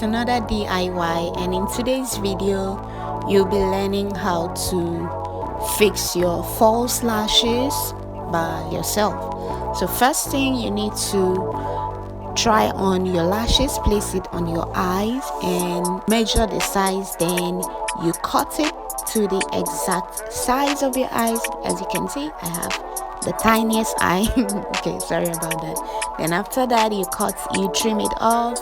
it's another DIY, and in today's video you'll be learning how to fix your false lashes by yourself. So first thing, you need to try on your lashes, place it on your eyes and measure the size. Then you cut it to the exact size of your eyes. As you can see, I have the tiniest eye. Okay, sorry about that. Then after that, you trim it off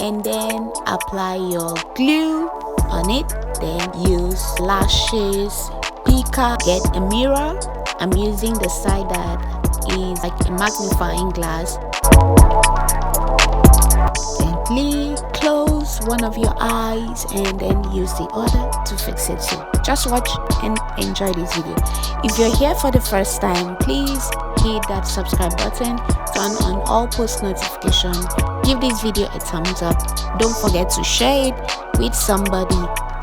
and then apply your glue on it. Then use lashes picker, get a mirror. I'm using the side that is like a magnifying glass. Gently close one of your eyes and then use the other to fix it. So just watch and enjoy this video. If you're here for the first time, please hit that subscribe button, turn on all post notifications, give this video a thumbs up, don't forget to share it with somebody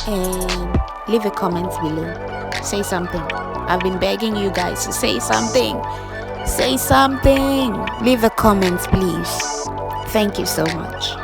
and leave a comment below. Say something. I've been begging you guys to say something. Say something. Leave a comment, please. Thank you so much.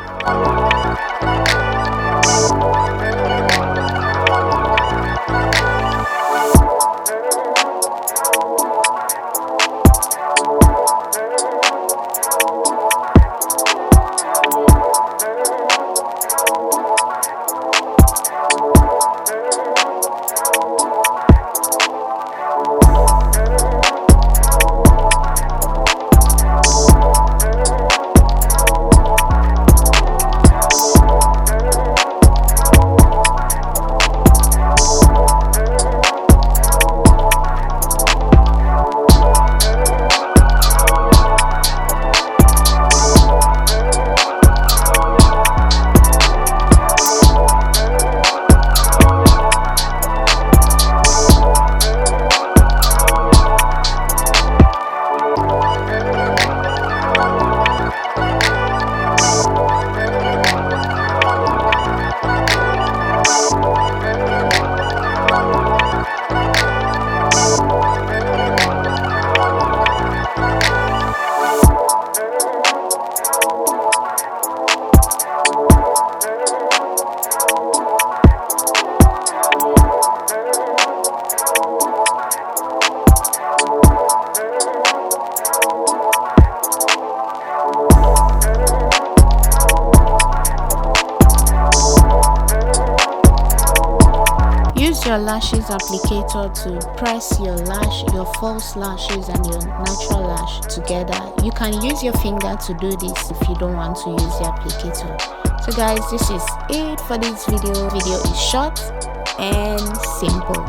Use your lashes applicator to press your false lashes and your natural lash together. You can use your finger to do this if you don't want to use the applicator. So guys, this is it for this video. Video is short and simple.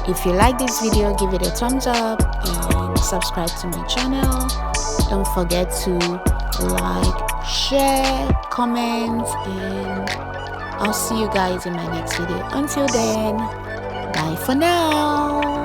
If you like this video, give it a thumbs up and subscribe to my channel. Don't forget to like, share, comment, and I'll see you guys in my next video. Until then, bye for now.